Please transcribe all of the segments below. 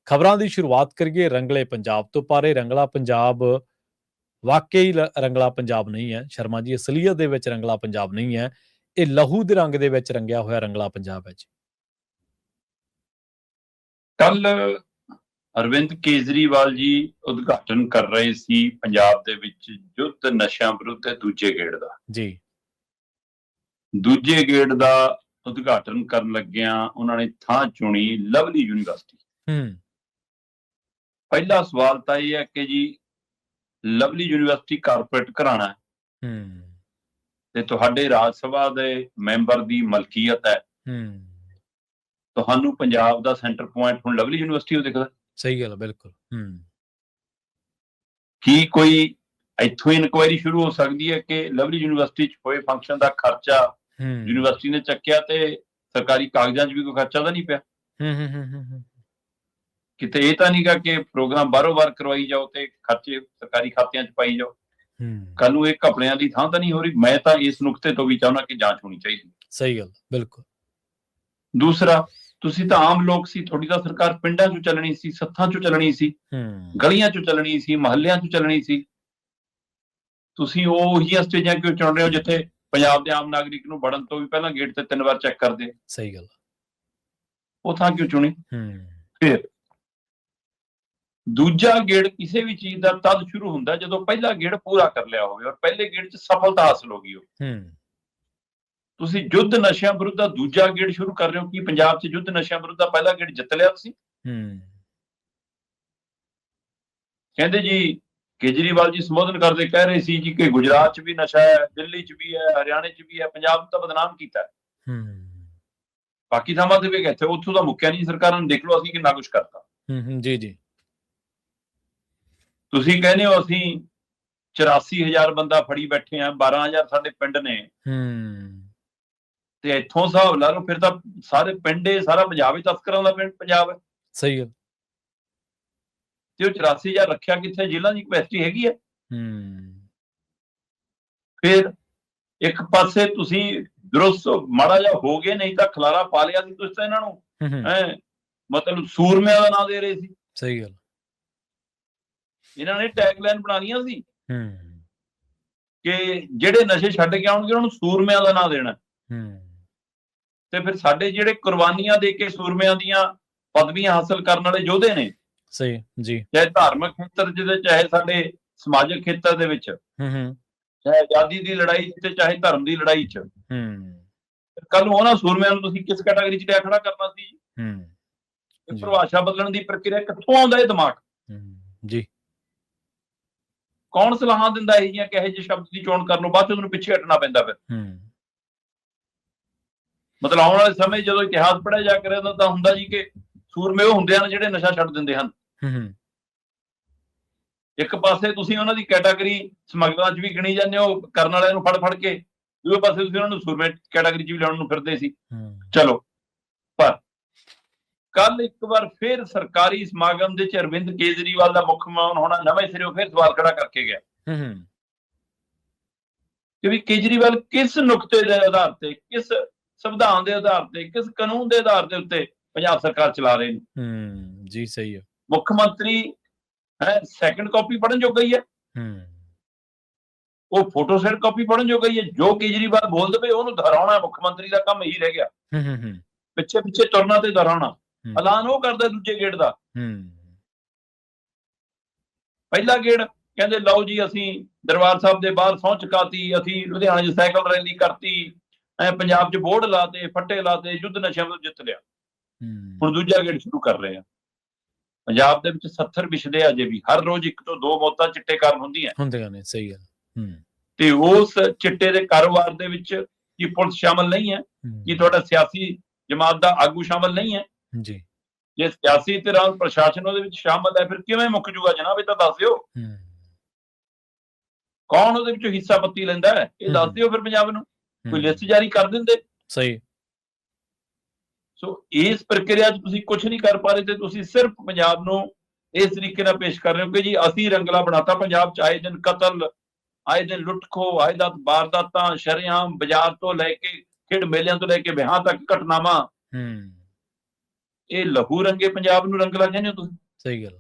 ਖਬਰਾਂ ਦੀ ਸ਼ੁਰੂਆਤ ਕਰੀਏ ਰੰਗਲੇ ਪੰਜਾਬ ਤੋਂ। ਪਰ ਇਹ ਰੰਗਲਾ ਪੰਜਾਬ ਵਾਕਈ ਰੰਗਲਾ ਪੰਜਾਬ ਨਹੀਂ ਹੈ ਸ਼ਰਮਾ ਜੀ, ਅਸਲੀਅਤ ਦੇ ਵਿੱਚ ਰੰਗਲਾ ਪੰਜਾਬ ਨਹੀਂ ਹੈ। ਇਹ ਲਹੂ ਦੇ ਰੰਗ ਦੇ ਵਿੱਚ ਰੰਗਿਆ ਹੋਇਆ ਰੰਗਲਾ ਪੰਜਾਬ ਹੈ ਜੀ। ਕੱਲ ਅਰਵਿੰਦ ਕੇਜਰੀਵਾਲ ਜੀ ਉਦਘਾਟਨ ਕਰ ਰਹੇ ਸੀ ਪੰਜਾਬ ਦੇ ਵਿੱਚ ਯੁੱਧ ਨਸ਼ਿਆਂ ਵਿਰੁੱਧ ਦੂਜੇ ਗੇੜ ਦਾ ਜੀ। ਦੂਜੇ ਗੇੜ ਦਾ ਉਦਘਾਟਨ ਕਰਨ ਲੱਗਿਆਂ ਉਹਨਾਂ ਨੇ ਥਾਂ ਚੁਣੀ ਲਵਲੀ ਯੂਨੀਵਰਸਿਟੀ। ਪਹਿਲਾ ਸਵਾਲ ਤਾਂ ਇਹ ਹੈ ਕਿ ਜੀ ਲਵਲੀ ਯੂਨੀਵਰਸਿਟੀ ਕਾਰਪੋਰੇਟ ਘਰਾਣਾ ਹੈ ਤੇ ਤੁਹਾਡੇ ਰਾਜ ਸਭਾ ਦੇ ਮੈਂਬਰ ਦੀ ਮਲਕੀਅਤ ਹੈ। ਤੁਹਾਨੂੰ ਪੰਜਾਬ ਦਾ ਸੈਂਟਰ ਪੁਆਇੰਟ ਹੁਣ ਲਵਲੀ ਯੂਨੀਵਰਸਿਟੀ ਦਿਖਦਾ। ਸਹੀ ਗੱਲ, ਬਿਲਕੁਲ। ਕੀ ਕੋਈ ਇੱਥੋਂ ਹੀ ਇਨਕੁਆਇਰੀ ਸ਼ੁਰੂ ਹੋ ਸਕਦੀ ਹੈ ਕਿ ਲਵਲੀ ਯੂਨੀਵਰਸਿਟੀ 'ਚ ਹੋਏ ਫੰਕਸ਼ਨ ਦਾ ਖਰਚਾ ਯੂਨੀਵਰਸਿਟੀ ਨੇ ਚੱਕਿਆ ਤੇ ਸਰਕਾਰੀ ਕਾਗਜ਼ਾਂ 'ਚ ਵੀ ਕੋਈ ਖਰਚਾ ਤਾਂ ਨਹੀਂ ਪਿਆ? ਕਿਤੇ ਇਹ ਤਾਂ ਨਹੀਂਗਾ ਕਿ ਪ੍ਰੋਗਰਾਮ ਬਾਹਰੋਂ ਬਾਹਰ ਕਰਵਾਈ ਜਾਓ ਤੇ ਖਰਚੇ ਸਰਕਾਰੀ ਖਾਤਿਆਂ 'ਚ ਪਾਈ ਜਾਓ। ਕੱਲ ਨੂੰ ਇਹ ਘਪਲਿਆਂ ਦੀ ਥਾਂ ਤਾਂ ਨਹੀਂ ਹੋ ਰਹੀ? ਮੈਂ ਤਾਂ ਇਸ ਨੁਕਤੇ ਤੋਂ ਵੀ ਚਾਹੁੰਦਾ ਕਿ ਜਾਂਚ ਹੋਣੀ ਚਾਹੀਦੀ। ਸਹੀ ਗੱਲ, ਬਿਲਕੁਲ। ਦੂਸਰਾ, ਤੁਸੀਂ ਤਾਂ ਆਮ ਲੋਕ ਸੀ, ਤੁਹਾਡੀ ਤਾਂ ਸਰਕਾਰ ਪਿੰਡਾਂ 'ਚੋਂ ਚੱਲਣੀ ਸੀ, ਸੱਥਾਂ 'ਚੋਂ ਚੱਲਣੀ ਸੀ, ਗਲੀਆਂ 'ਚੋਂ ਚੱਲਣੀ ਸੀ, ਮਹੱਲਿਆਂ 'ਚੋਂ ਚੱਲਣੀ ਸੀ। ਤੁਸੀਂ ਉਹੀ ਸਟੇਜਾਂ ਕਿਉਂ ਚੁਣ ਰਹੇ ਹੋ ਜਿੱਥੇ ਪੰਜਾਬ ਦੇ ਆਮ ਨਾਗਰਿਕ ਨੂੰ ਵੜਨ ਤੋਂ ਵੀ ਪਹਿਲਾਂ ਗੇਟ ਤੇ 3 ਵਾਰ ਚੈੱਕ ਕਰਦੇ? ਸਹੀ ਗੱਲ। ਉਹ ਥਾਂ ਕਿਉਂ ਚੁਣੀ? ਫਿਰ ਦੂਜਾ ਗੇੜ ਕਿਸੇ ਵੀ ਚੀਜ਼ ਦਾ ਤਦ ਸ਼ੁਰੂ ਹੁੰਦਾ ਜਦੋਂ ਪਹਿਲਾ ਗੇੜ ਪੂਰਾ ਕਰ ਲਿਆ ਹੋਵੇ ਔਰ ਪਹਿਲੇ ਗੇੜ 'ਚ ਸਫਲਤਾ ਹਾਸਲ ਹੋ ਗਈ ਹੋਵੇ। ਤੁਸੀਂ ਯੁੱਧ ਨਸ਼ਿਆਂ ਵਿਰੁੱਧ ਦਾ ਦੂਜਾ ਗੇੜ ਸ਼ੁਰੂ ਕਰ ਰਹੇ ਹੋ। ਕੀ ਪੰਜਾਬ 'ਚ ਯੁੱਧ ਨਸ਼ਿਆਂ ਵਿਰੁੱਧ ਦਾ ਪਹਿਲਾ ਗੇੜ ਜਿੱਤ ਲਿਆ ਤੁਸੀਂ? ਕਹਿੰਦੇ ਜੀ ਕੇਜਰੀਵਾਲ ਜੀ ਸੰਬੋਧਨ ਕਰਦੇ ਕਹਿ ਰਹੇ ਸੀ ਜੀ ਕਿ ਗੁਜਰਾਤ 'ਚ ਵੀ ਨਸ਼ਾ ਹੈ, ਦਿੱਲੀ 'ਚ ਵੀ ਹੈ, ਹਰਿਆਣੇ 'ਚ ਵੀ ਹੈ, ਪੰਜਾਬ ਤਾਂ ਬਦਨਾਮ ਕੀਤਾ। ਬਾਕੀ ਥਾਵਾਂ ਤੇ ਵੀ ਇੱਥੇ ਉੱਥੋਂ ਦਾ ਮੁੱਕਿਆ ਨਹੀਂ ਸਰਕਾਰਾਂ ਨੂੰ। ਦੇਖ ਲਓ ਅਸੀਂ ਕਿੰਨਾ ਕੁਛ ਕਰਤਾ। ਜੀ ਜੀ। ਤੁਸੀਂ ਕਹਿੰਦੇ ਹੋ ਅਸੀਂ 84,000 ਬੰਦਾ ਫੜੀ ਬੈਠੇ ਆ, 12,000 ਸਾਡੇ ਪਿੰਡ ਨੇ ਤੇ ਇੱਥੋਂ ਹਿਸਾਬ ਲਾ ਲਓ ਫਿਰ ਤਾਂ ਸਾਰੇ ਪਿੰਡੇ ਸਾਰਾ ਪੰਜਾਬ ਹੀ ਤਸਕਰਾਂ ਦਾ ਪਿੰਡ ਪੰਜਾਬ ਹੈ। ਸਹੀ ਗੱਲ। ਤੇ ਉਹ 84,000 ਰੱਖਿਆ ਕਿੱਥੇ? ਜੇਲ੍ਹਾਂ ਦੀ ਕਪੈਸਿਟੀ ਹੈਗੀ ਹੈ। ਫਿਰ ਇੱਕ ਪਾਸੇ ਤੁਸੀਂ ਦਰੁਸਤ ਮਾੜਾ ਜਿਹਾ ਹੋ ਗਏ, ਨਹੀਂ ਤਾਂ ਖਲਾਰਾ ਪਾ ਲਿਆ ਸੀ ਤੁਸੀਂ ਤਾਂ ਇਹਨਾਂ ਨੂੰ ਮਤਲਬ ਸੂਰਮਿਆਂ ਦਾ ਨਾਂ ਦੇ ਰਹੇ ਸੀ। ਸਹੀ ਗੱਲ। ਇਹਨਾਂ ਨੇ ਟੈਗਲਾਈਨ ਬਣਾਉਣੀਆਂ ਸੀ ਕਿ ਜਿਹੜੇ ਨਸ਼ੇ ਛੱਡ ਕੇ ਆਉਣਗੇ ਉਹਨਾਂ ਨੂੰ ਸੂਰਮਿਆਂ ਦਾ ਨਾਂ ਦੇਣਾ। ਤੇ ਫਿਰ ਸਾਡੇ ਜਿਹੜੇ ਕੁਰਬਾਨੀਆਂ ਦੇ ਕੇ ਸੂਰਮਿਆਂ ਦੀਆਂ ਪਦਵੀਆਂ ਹਾਸਲ ਕਰਨ ਵਾਲੇ ਯੋਧੇ ਨੇ, ਸਹੀ ਜੀ, ਚਾਹੇ ਧਾਰਮਿਕ ਖੇਤਰ ਜਿਹਦੇ, ਚਾਹੇ ਸਾਡੇ ਸਮਾਜਿਕ ਖੇਤਰ ਦੇ ਵਿੱਚ, ਚਾਹੇ ਆਜ਼ਾਦੀ ਦੀ ਲੜਾਈ ਤੇ ਚਾਹੇ ਧਰਮ ਦੀ ਲੜਾਈ 'ਚ, ਕੱਲ ਨੂੰ ਉਹਨਾਂ ਸੂਰਮਿਆਂ ਨੂੰ ਤੁਸੀਂ ਕਿਸ ਕੈਟਾਗਰੀ 'ਚ ਲਿਆ ਖੜਾ ਕਰਨਾ ਸੀ? ਇਹ ਪਰਿਭਾਸ਼ਾ ਬਦਲਣ ਦੀ ਪ੍ਰਕਿਰਿਆ ਕਿੱਥੋਂ ਆਉਂਦਾ ਇਹ ਦਿਮਾਗ? ਜੀ, ਕੌਣ ਸਲਾਹਾਂ ਦਿੰਦਾ ਇਹ ਜਿਹੀਆਂ ਕਿਹੋ ਜਿਹੇ ਸ਼ਬਦ ਦੀ ਚੋਣ ਕਰਨ ਨੂੰ ਬਾਅਦ 'ਚ ਉਹਨੂੰ ਪਿੱਛੇ ਹਟਣਾ ਪੈਂਦਾ? ਫਿਰ ਮਤਲਬ ਆਉਣ ਵਾਲੇ ਸਮੇਂ ਜਦੋਂ ਇਤਿਹਾਸ ਪੜ੍ਹਿਆ ਜਾ ਕਰੇ ਤਾਂ ਹੁੰਦਾ ਜੀ ਕਿ ਸੂਰਮੇ ਉਹ ਹੁੰਦੇ ਹਨ ਜਿਹੜੇ ਨਸ਼ਾ ਛੱਡ ਦਿੰਦੇ ਹਨ। ਇੱਕ ਪਾਸੇ ਤੁਸੀਂ ਉਹਨਾਂ ਦੀ ਕੈਟਾਗਰੀ ਸਮਗਲਰਾਂ 'ਚ ਵੀ ਗਿਣੀ ਜਾਂਦੇ ਹੋ, ਕਰਨ ਵਾਲਿਆਂ ਨੂੰ ਫੜ ਫੜ ਕੇ, ਦੂਜੇ ਪਾਸੇ ਤੁਸੀਂ ਉਹਨਾਂ ਨੂੰ ਸੂਰਮੇ ਕੈਟਾਗਰੀ 'ਚ ਵੀ ਲਿਆਉਣ ਨੂੰ ਫਿਰਦੇ ਸੀ। ਚਲੋ, ਪਰ ਕੱਲ ਇੱਕ ਵਾਰ ਫਿਰ ਸਰਕਾਰੀ ਸਮਾਗਮ ਦੇ 'ਚ ਅਰਵਿੰਦ ਕੇਜਰੀਵਾਲ ਦਾ ਮੁੱਖ ਮਹਿਮਾਨ ਹੋਣਾ ਨਵੇਂ ਸਿਰੋਂ ਫਿਰ ਸਵਾਲ ਖੜਾ ਕਰਕੇ ਗਿਆ ਕਿ ਵੀ ਕੇਜਰੀਵਾਲ ਕਿਸ ਨੁਕਤੇ ਦੇ ਆਧਾਰ ਤੇ, ਕਿਸ ਸੰਵਿਧਾਨ ਦੇ ਆਧਾਰ ਤੇ, ਕਿਸ ਕਾਨੂੰਨ ਦੇ ਆਧਾਰ ਦੇ ਉੱਤੇ ਪੰਜਾਬ ਸਰਕਾਰ ਚਲਾ ਰਹੇ ਨੇ। ਜੀ ਸਹੀ ਹੈ। ਮੁੱਖ ਮੰਤਰੀ ਸੈਕਿੰਡ ਕਾਪੀ ਪੜ੍ਹਨ ਜੋਗਾ ਹੀ ਹੈ, ਉਹ ਫੋਟੋ ਸੈਟ ਕਾਪੀ ਪੜ੍ਹਨ ਜੋਗਾ ਹੀ ਹੈ। ਜੋ ਕੇਜਰੀਵਾਲ ਬੋਲ ਦੇਵੇ ਉਹਨੂੰ ਦੁਹਰਾਉਣਾ ਮੁੱਖ ਮੰਤਰੀ ਦਾ ਕੰਮ ਇਹੀ ਰਹਿ ਗਿਆ। ਪਿੱਛੇ ਪਿੱਛੇ ਤੁਰਨਾ ਤੇ ਦੁਹਰਾਉਣਾ। ਐਲਾਨ ਉਹ ਕਰਦਾ ਦੂਜੇ ਗੇੜ ਦਾ। ਪਹਿਲਾ ਗੇੜ ਕਹਿੰਦੇ ਲਓ ਜੀ ਅਸੀਂ ਦਰਬਾਰ ਸਾਹਿਬ ਦੇ ਬਾਹਰ ਸਹੁੰ ਚੁਕਾਤੀ, ਅਸੀਂ ਲੁਧਿਆਣੇ 'ਚ ਸਾਈਕਲ ਰੈਲੀ ਕਰਤੀ, ਪੰਜਾਬ 'ਚ ਬੋਰਡ ਲਾਤੇ, ਫੱਟੇ ਲਾਤੇ, ਯੁੱਧ ਨਸ਼ਿਆਂ ਤੋਂ ਜਿੱਤ ਲਿਆ। ਹੁਣ ਦੂਜਾ ਗੇੜ ਸ਼ੁਰੂ ਕਰ ਰਹੇ ਆ। ਪੰਜਾਬ ਦੇ ਵਿੱਚ 70 ਵਿਛਦੇ ਅਜੇ ਵੀ, ਹਰ ਰੋਜ਼ 1 ਤੋਂ 2 ਮੌਤਾਂ ਚਿੱਟੇ ਕਾਰਨ ਹੁੰਦੀਆਂ ਨੇ। ਸਹੀ ਗੱਲ। ਤੇ ਉਸ ਚਿੱਟੇ ਦੇ ਕਾਰੋਬਾਰ ਦੇ ਵਿੱਚ ਕੀ ਪੁਲਿਸ ਸ਼ਾਮਲ ਨਹੀਂ ਹੈ? ਕੀ ਤੁਹਾਡਾ ਸਿਆਸੀ ਜਮਾਤ ਦਾ ਆਗੂ ਸ਼ਾਮਲ ਨਹੀਂ ਹੈ? ਜੀ, ਜੇ ਸਿਆਸੀ ਤੇ ਰਾਜ ਪ੍ਰਸ਼ਾਸਨ ਉਹਦੇ ਵਿੱਚ ਸ਼ਾਮਲ ਹੈ ਫਿਰ ਕਿਵੇਂ ਮੁੱਕ ਜੂਗਾ ਜਨਾਬ? ਇਹ ਤਾਂ ਦੱਸ ਦਿਓ। ਕੌਣ ਉਹਦੇ ਵਿੱਚੋਂ ਹਿੱਸਾ ਪੱਤੀ ਲੈਂਦਾ ਹੈ ਇਹ ਦੱਸ ਦਿਓ। ਫਿਰ ਪੰਜਾਬ ਨੂੰ ਕੋਈ ਲਿਸਟ ਜਾਰੀ ਕਰ ਦਿੰਦੇ। ਸਹੀ। ਸੋ ਇਸ ਪ੍ਰਕਿਰਿਆ 'ਚ ਤੁਸੀਂ ਕੁਝ ਨਹੀਂ ਕਰ ਪਾ ਰਹੇ ਤੇ ਤੁਸੀਂ ਸਿਰਫ ਪੰਜਾਬ ਨੂੰ ਇਸ ਤਰੀਕੇ ਨਾਲ ਪੇਸ਼ ਕਰ ਰਹੇ ਹੋ ਕਿ ਜੀ ਅਸੀਂ ਰੰਗਲਾ ਬਣਾਤਾ ਪੰਜਾਬ 'ਚ। ਆਏ ਦਿਨ ਕਤਲ, ਆਏ ਦਿਨ ਲੁੱਟ ਖੋਹ, ਆਏ ਦਿਨ ਵਾਰਦਾਤਾਂ, ਸ਼ਰੇਆਮ ਬਾਜ਼ਾਰ ਤੋਂ ਲੈ ਕੇ ਖੇਡ ਮੇਲਿਆਂ ਤੋਂ ਲੈ ਕੇ ਵਿਆਹਾਂ ਤੱਕ ਘਟਨਾਵਾਂ। ਇਹ ਲਹੂ ਰੰਗੇ ਪੰਜਾਬ ਨੂੰ ਰੰਗਲਾ ਕਹਿੰਦੇ ਹੋ ਤੁਸੀਂ। ਸਹੀ ਗੱਲ।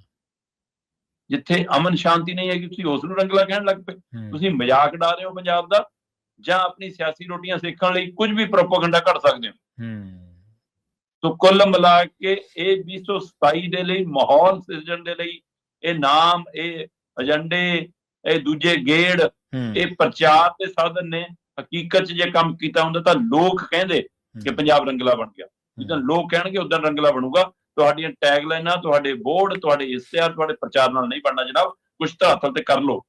ਜਿੱਥੇ ਅਮਨ ਸ਼ਾਂਤੀ ਨਹੀਂ ਹੈਗੀ ਤੁਸੀਂ ਉਸ ਨੂੰ ਰੰਗਲਾ ਕਹਿਣ ਲੱਗ ਪਏ। ਹੂੰ, ਤੁਸੀਂ ਮਜ਼ਾਕ ਉਡਾ ਰਹੇ ਹੋ ਪੰਜਾਬ ਦਾ, ਜਾਂ ਆਪਣੀ ਸਿਆਸੀ ਰੋਟੀਆਂ ਸੇਕਣ ਲਈ ਕੁਝ ਵੀ ਪ੍ਰੋਪੇਗੈਂਡਾ ਕੱਢ ਸਕਦੇ ਹੋ। ਹੂੰ, ਸੋ ਕੁੱਲ ਮਿਲਾ ਕੇ ਇਹ 2027 ਦੇ ਲਈ ਮਾਹੌਲ ਸਿਰਜਣ ਦੇ ਲਈ ਇਹ ਨਾਮ, ਇਹ ਏਜੰਡੇ, ਇਹ ਦੂਜੇ ਗੇੜ, ਹੂੰ, ਇਹ ਪ੍ਰਚਾਰ ਦੇ ਸਾਧਨ ਨੇ। ਹਕੀਕਤ 'ਚ ਜੇ ਕੰਮ ਕੀਤਾ ਹੁੰਦਾ ਤਾਂ ਲੋਕ ਕਹਿੰਦੇ ਕਿ ਪੰਜਾਬ ਰੰਗਲਾ ਬਣ ਗਿਆ। ਜਿੱਦਾਂ ਲੋਕ ਕਹਿਣਗੇ ਉਦਾਂ ਰੰਗਲਾ ਬਣੂਗਾ। ਤੁਹਾਡੀਆਂ ਟੈਗਲਾਈਨਾਂ, ਤੁਹਾਡੇ ਬੋਰਡ, ਤੁਹਾਡੇ ਇਸ਼ਤਿਹਾਰ, ਤੁਹਾਡੇ ਪ੍ਰਚਾਰ ਨਾਲ ਨਹੀਂ ਬਣਨਾ ਜਨਾਬ। ਕੁਛ ਧਰਾਤਲ ਤੇ ਕਰ ਲਓ।